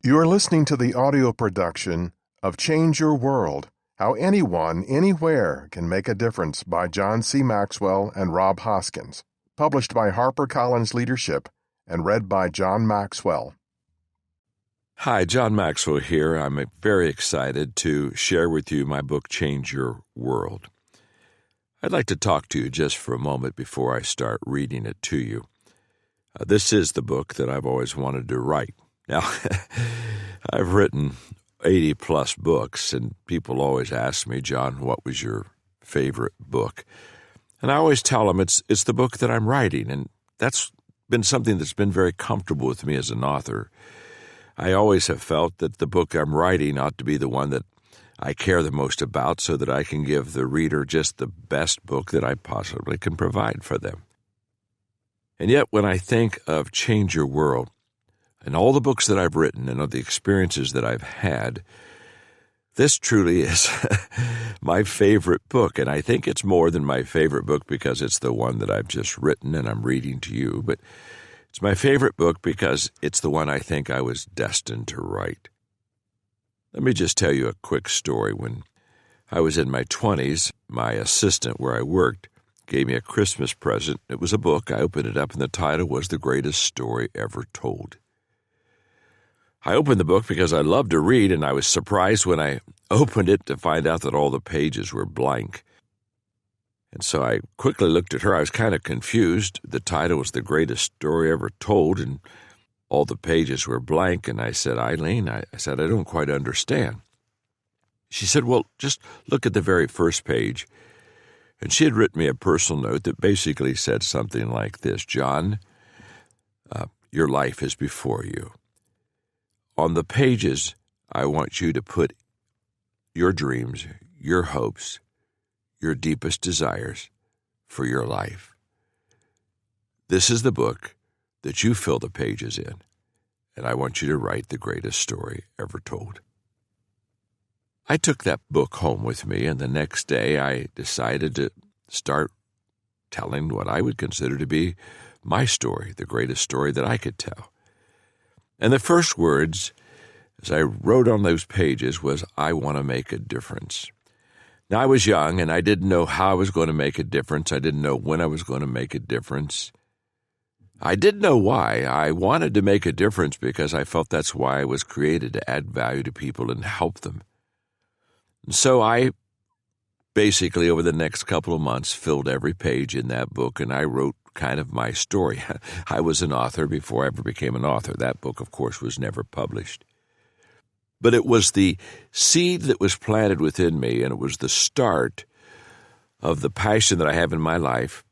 You are listening to the audio production of Change Your World, How Anyone, Anywhere Can Make a Difference by John C. Maxwell and Rob Hoskins, published by HarperCollins Leadership and read by John Maxwell. Hi, John Maxwell here. I'm very excited to share with you my book, Change Your World. I'd like to talk to you just for a moment before I start reading it to you. This is the book that I've always wanted to write. Now, I've written 80-plus books, and people always ask me, John, what was your favorite book? And I always tell them it's the book that I'm writing, and that's been something that's been very comfortable with me as an author. I always have felt that the book I'm writing ought to be the one that I care the most about so that I can give the reader just the best book that I possibly can provide for them. And yet, when I think of Change Your World, and all the books that I've written and all the experiences that I've had, this truly is my favorite book. And I think it's more than my favorite book because it's the one that I've just written and I'm reading to you. But it's my favorite book because it's the one I think I was destined to write. Let me just tell you a quick story. When I was in my 20s, my assistant where I worked gave me a Christmas present. It was a book. I opened it up and the title was The Greatest Story Ever Told. I opened the book because I love to read, and I was surprised when I opened it to find out that all the pages were blank. And so I quickly looked at her. I was kind of confused. The title was The Greatest Story Ever Told, and all the pages were blank. And I said, Eileen, I don't quite understand. She said, well, just look at the very first page. And she had written me a personal note that basically said something like this: John, your life is before you. On the pages, I want you to put your dreams, your hopes, your deepest desires for your life. This is the book that you fill the pages in, and I want you to write the greatest story ever told. I took that book home with me, and the next day I decided to start telling what I would consider to be my story, the greatest story that I could tell. And the first words, as I wrote on those pages, was, I want to make a difference. Now, I was young, and I didn't know how I was going to make a difference. I didn't know when I was going to make a difference. I did know why. I wanted to make a difference because I felt that's why I was created, to add value to people and help them. And so I basically, over the next couple of months, filled every page in that book, and I wrote kind of my story. I was an author before I ever became an author. That book, of course, was never published. But it was the seed that was planted within me, and it was the start of the passion that I have in my life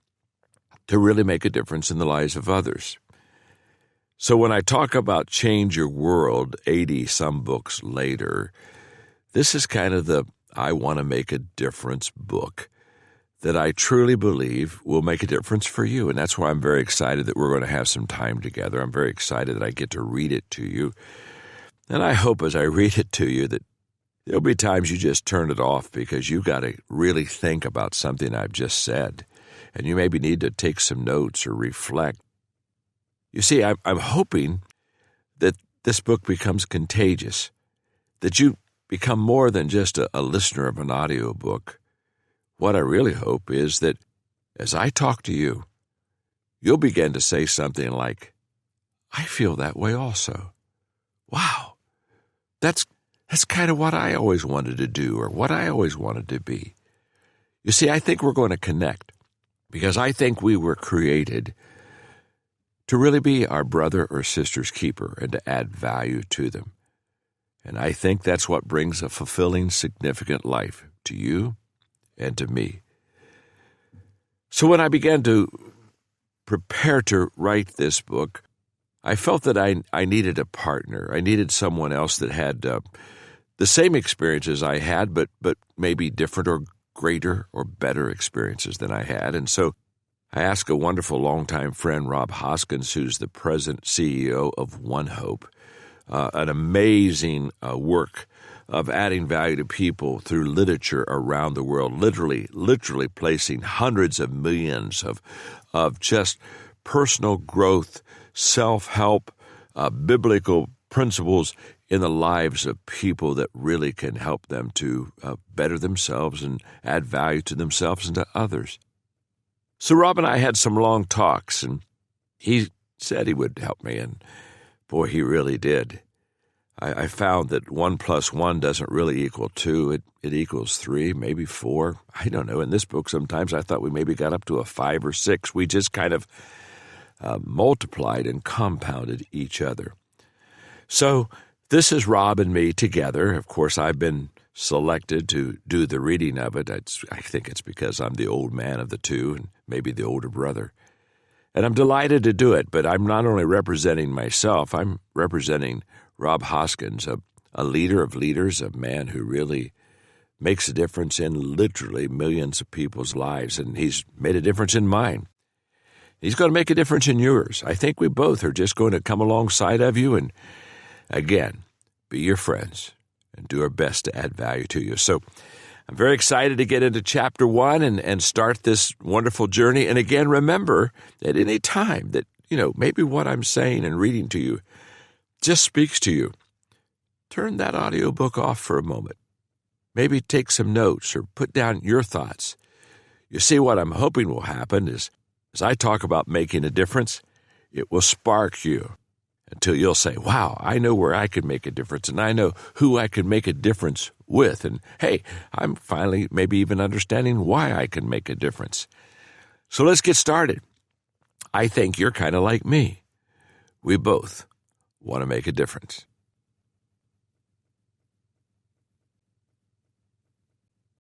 to really make a difference in the lives of others. So when I talk about Change Your World 80-some books later, this is kind of the I want to make a difference book that I truly believe will make a difference for you. And that's why I'm very excited that we're going to have some time together. I'm very excited that I get to read it to you. And I hope as I read it to you that there'll be times you just turn it off because you've got to really think about something I've just said. And you maybe need to take some notes or reflect. You see, I'm hoping that this book becomes contagious, that you become more than just a listener of an audiobook. What I really hope is that as I talk to you, you'll begin to say something like, I feel that way also. Wow, that's kind of what I always wanted to do or what I always wanted to be. You see, I think we're going to connect because I think we were created to really be our brother or sister's keeper and to add value to them. And I think that's what brings a fulfilling, significant life to you and to me. So when I began to prepare to write this book, I felt that I needed a partner. I needed someone else that had the same experiences I had, but maybe different or greater or better experiences than I had. And so I asked a wonderful longtime friend, Rob Hoskins, who's the president CEO of One Hope, an amazing work of adding value to people through literature around the world, literally placing hundreds of millions of just personal growth, self-help, biblical principles in the lives of people that really can help them to better themselves and add value to themselves and to others. So Rob and I had some long talks, and he said he would help me, and boy, he really did. I found that 1 + 1 doesn't really equal 2. It equals 3, maybe 4. I don't know. In this book, sometimes I thought we maybe got up to a 5 or 6. We just kind of multiplied and compounded each other. So this is Rob and me together. Of course, I've been selected to do the reading of it. I think it's because I'm the old man of the two and maybe the older brother. And I'm delighted to do it, but I'm not only representing myself, I'm representing Rob Hoskins, a leader of leaders, a man who really makes a difference in literally millions of people's lives, and he's made a difference in mine. He's going to make a difference in yours. I think we both are just going to come alongside of you and, again, be your friends and do our best to add value to you. So I'm very excited to get into Chapter 1 and start this wonderful journey. And again, remember at any time that, maybe what I'm saying and reading to you just speaks to you, turn that audiobook off for a moment. Maybe take some notes or put down your thoughts. You see, what I'm hoping will happen is, as I talk about making a difference, it will spark you until you'll say, wow, I know where I can make a difference, and I know who I can make a difference with. And hey, I'm finally maybe even understanding why I can make a difference. So let's get started. I think you're kind of like me. We both want to make a difference.